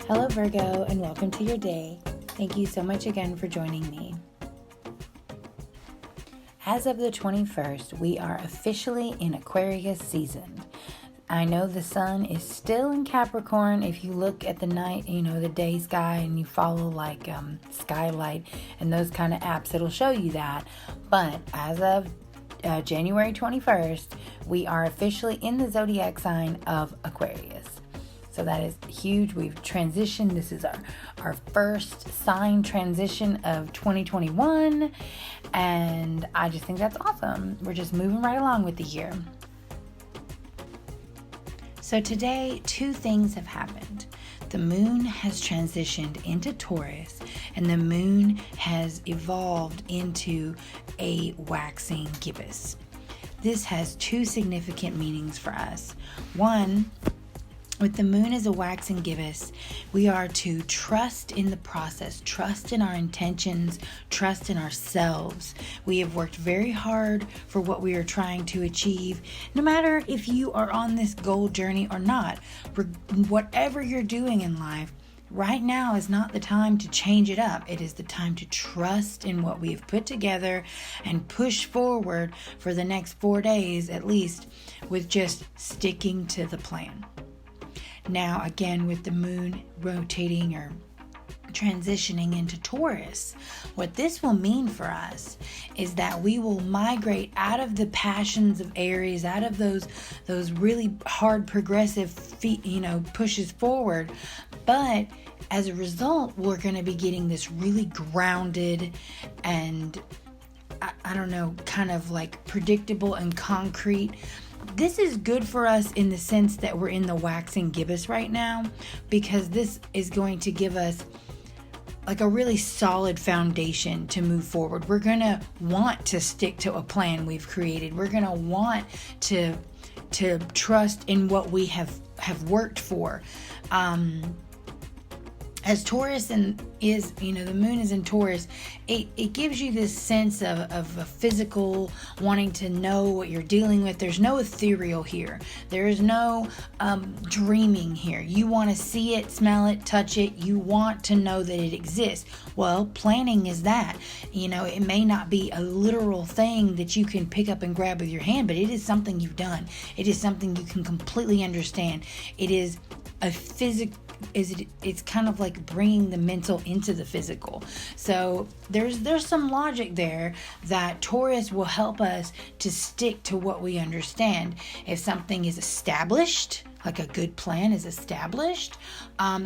Hello Virgo, and welcome to your day. Thank you so much again for joining me. As of the 21st, we are officially in Aquarius season. I know the sun is still in Capricorn. If you look at the night, the day sky, and you follow like Skylight and those kind of apps, it'll show you that. But as of January 21st, we are officially in the Zodiac sign of Aquarius. So that is huge. We've transitioned. This is our first sign transition of 2021. And I just think that's awesome. We're just moving right along with the year. So today, two things have happened. The moon has transitioned into Taurus, and the moon has evolved into a waxing gibbous. This has two significant meanings for us. One, with the moon as a waxing gibbous, we are to trust in the process, trust in our intentions, trust in ourselves. We have worked very hard for what we are trying to achieve. No matter if you are on this goal journey or not, whatever you're doing in life, right now is not the time to change it up. It is the time to trust in what we have put together and push forward for the next 4 days at least with just sticking to the plan. Now, again, with the moon rotating or transitioning into Taurus, what this will mean for us is that we will migrate out of the passions of Aries, out of those really hard progressive pushes forward. But as a result, we're going to be getting this really grounded and kind of like predictable and concrete. This is good for us in the sense that we're in the waxing gibbous right now, because this is going to give us like a really solid foundation to move forward. We're going to want to stick to a plan we've created. We're going to want to trust in what we have worked for. As Taurus is, the moon is in Taurus, it gives you this sense of a physical wanting to know what you're dealing with. There's no ethereal here. There is no dreaming here. You want to see it, smell it, touch it. You want to know that it exists. Well, planning is that. It may not be a literal thing that you can pick up and grab with your hand, but it is something you've done. It is something you can completely understand. It is a physical. It's kind of like bringing the mental into the physical. So there's some logic there that Taurus will help us to stick to what we understand. If something is established, like a good plan is established,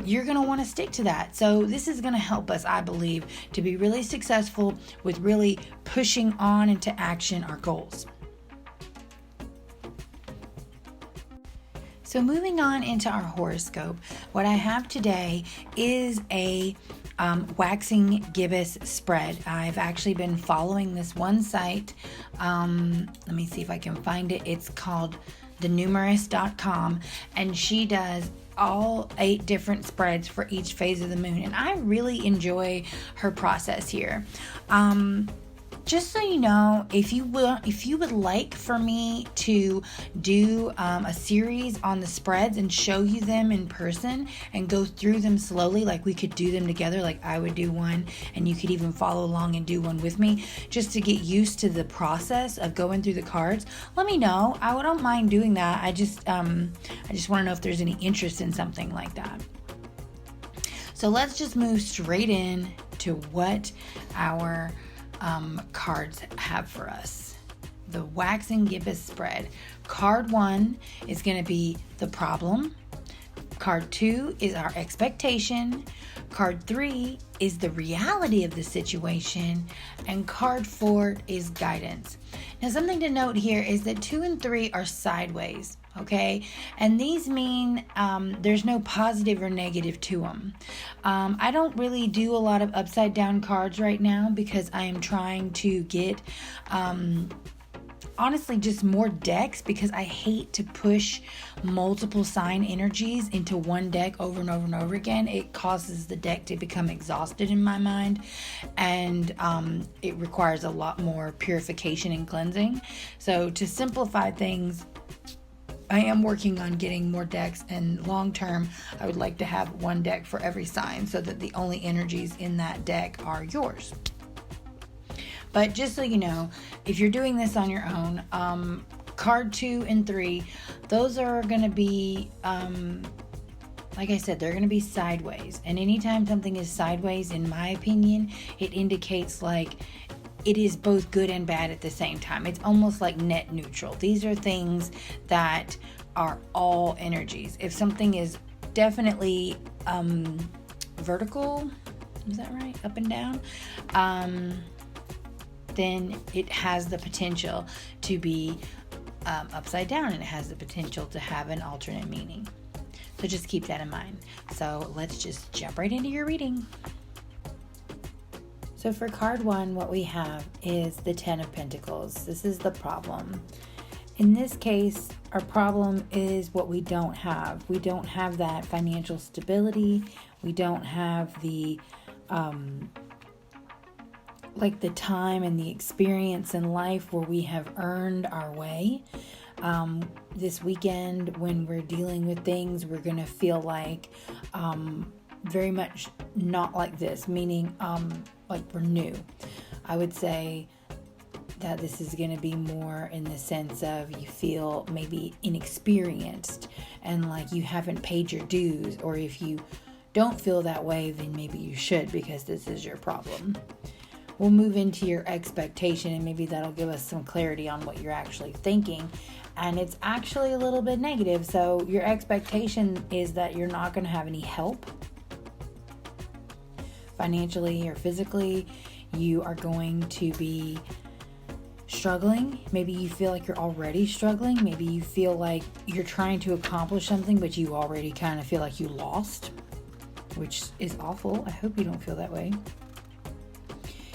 you're going to want to stick to that. So this is going to help us, I believe, to be really successful with really pushing on into action our goals. So moving on into our horoscope, what I have today is a waxing gibbous spread. I've actually been following this one site. Let me see if I can find it. It's called thenumerous.com, and she does all 8 different spreads for each phase of the moon, and I really enjoy her process here. Just so you know, if you would like for me to do a series on the spreads and show you them in person and go through them slowly, like we could do them together, like I would do one and you could even follow along and do one with me, just to get used to the process of going through the cards, let me know. I don't mind doing that. I just want to know if there's any interest in something like that. So let's just move straight in to what our cards have for us. The waxing gibbous spread. Card 1 is going to be the problem. Card 2 is our expectation. Card 3 is the reality of the situation. And card 4 is guidance. Now, something to note here is that 2 and 3 are sideways. Okay, and these mean there's no positive or negative to them. I don't really do a lot of upside down cards right now because I am trying to get honestly just more decks, because I hate to push multiple sign energies into one deck over and over and over again. It causes the deck to become exhausted in my mind, and it requires a lot more purification and cleansing. So to simplify things, I am working on getting more decks, and long term, I would like to have one deck for every sign so that the only energies in that deck are yours. But just so you know, if you're doing this on your own, card 2 and 3, those are going to be, like I said, they're going to be sideways. And anytime something is sideways, in my opinion, it indicates like it is both good and bad at the same time. It's almost like net neutral. These are things that are all energies. If something is definitely vertical, is that right? Up and down? Then it has the potential to be upside down, and it has the potential to have an alternate meaning. So just keep that in mind. So let's just jump right into your reading. So for card 1, what we have is the 10 of Pentacles. This is the problem. In this case, our problem is what we don't have. We don't have that financial stability. We don't have the like the time and the experience in life where we have earned our way. This weekend, when we're dealing with things, we're going to feel like very much not like this, meaning like we're new. I would say that this is going to be more in the sense of you feel maybe inexperienced and like you haven't paid your dues, or if you don't feel that way, then maybe you should, because this is your problem. We'll move into your expectation, and maybe that'll give us some clarity on what you're actually thinking. And it's actually a little bit negative. So your expectation is that you're not going to have any help financially or physically. You are going to be struggling. Maybe you feel like you're already struggling. Maybe you feel like you're trying to accomplish something, but you already kind of feel like you lost, which is awful. I hope you don't feel that way.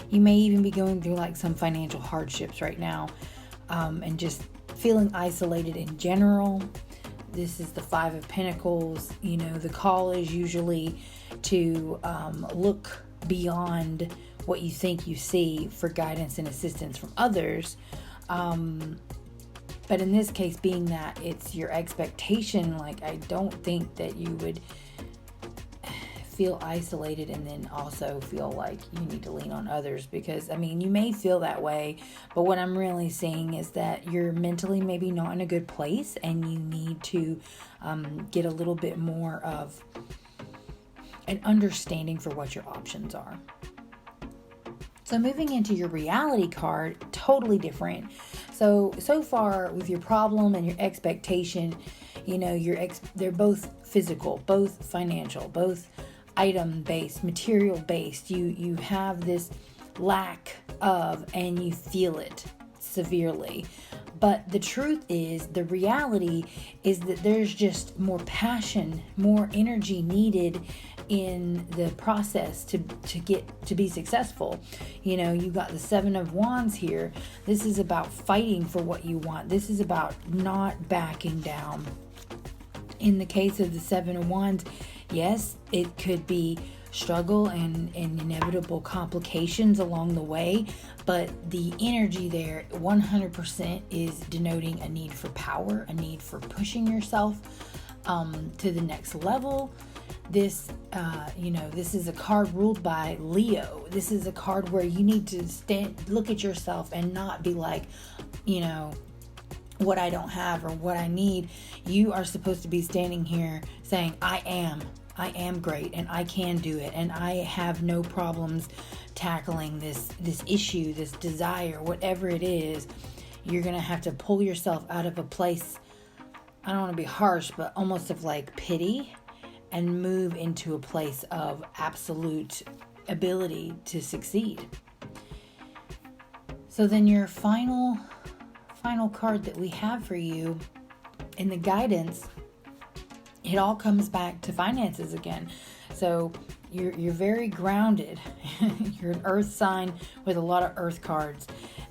You may even be going through like some financial hardships right now, and just feeling isolated in general. This is the 5 of Pentacles. You know, the call is usually to look beyond what you think you see for guidance and assistance from others. But in this case, being that it's your expectation, like I don't think that you would feel isolated and then also feel like you need to lean on others, because I mean, you may feel that way, but what I'm really seeing is that you're mentally maybe not in a good place, and you need to get a little bit more of an understanding for what your options are. So moving into your reality card, totally different. So far with your problem and your expectation, you know, they're both physical, both financial, both item-based, material-based. You have this lack of, and you feel it severely. But the truth is, the reality is that there's just more passion, more energy needed in the process to be successful. You know, you got the 7 of Wands here. This is about fighting for what you want. This is about not backing down. In the case of the 7 of Wands, yes, it could be struggle and inevitable complications along the way, but the energy there 100% is denoting a need for power, a need for pushing yourself to the next level. This, this is a card ruled by Leo. This is a card where you need to look at yourself and not be like, what I don't have or what I need. You are supposed to be standing here saying, I am great, and I can do it, and I have no problems tackling this issue, this desire, whatever it is. You're going to have to pull yourself out of a place, I don't want to be harsh, but almost of like pity, and move into a place of absolute ability to succeed. So then your final card that we have for you in the guidance, it all comes back to finances again. So you're very grounded. You're an earth sign with a lot of earth cards,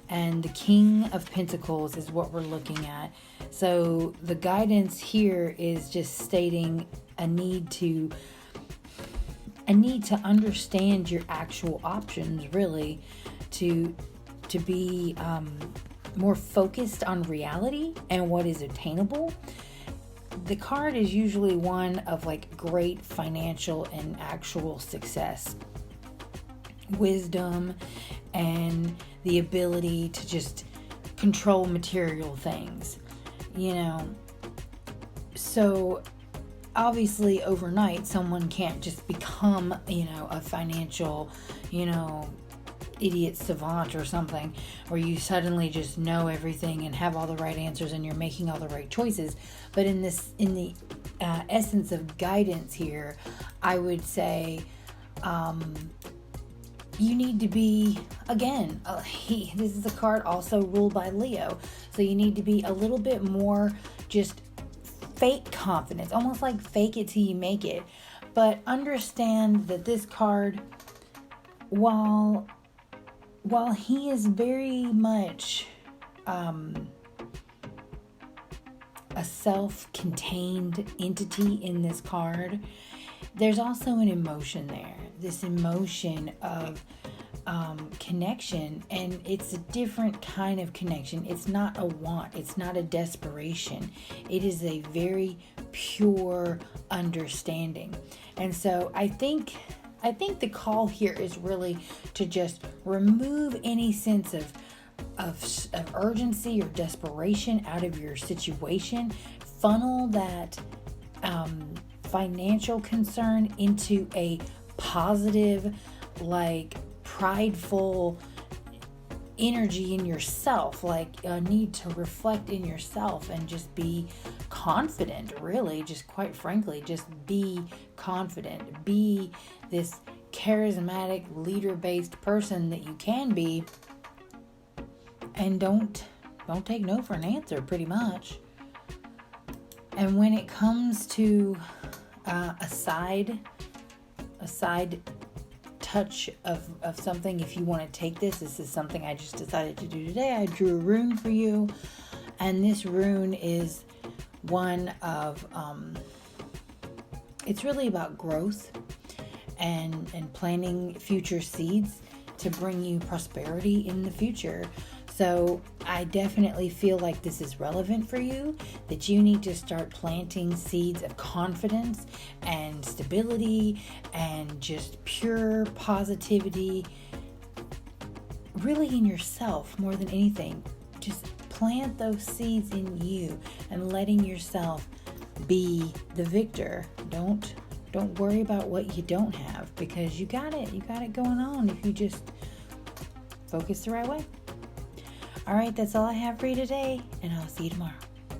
and the King of Pentacles is what we're looking at. So the guidance here is just stating a need to understand your actual options, really, to be more focused on reality and what is attainable, the card is usually one of like great financial and actual success, wisdom, and the ability to just control material things, you know. So obviously overnight someone can't just become, you know, a financial, you know, idiot savant or something, where you suddenly just know everything and have all the right answers and you're making all the right choices. But in the essence of guidance here, I would say you need to be, again, this is a card also ruled by Leo, so you need to be a little bit more just fake confidence, almost like fake it till you make it. But understand that this card, while he is very much a self-contained entity in this card, there's also an emotion there. This emotion of connection, and it's a different kind of connection. It's not a want, it's not a desperation. It is a very pure understanding. And so I think the call here is really to just remove any sense of urgency or desperation out of your situation. Funnel that financial concern into a positive, like prideful energy in yourself, like a need to reflect in yourself and just be confident, really, just quite frankly, just be confident. Be this charismatic, leader-based person that you can be, and don't take no for an answer, pretty much. And when it comes to a side touch of something, if you want to take this is something I just decided to do today. I drew a rune for you, and this rune is one of it's really about growth and planting future seeds to bring you prosperity in the future. So I definitely feel like this is relevant for you, that you need to start planting seeds of confidence and stability and just pure positivity, really in yourself more than anything. Just plant those seeds in you and letting yourself be the victor. Don't worry about what you don't have, because you got it going on if you just focus the right way. All right, that's all I have for you today, and I'll see you tomorrow.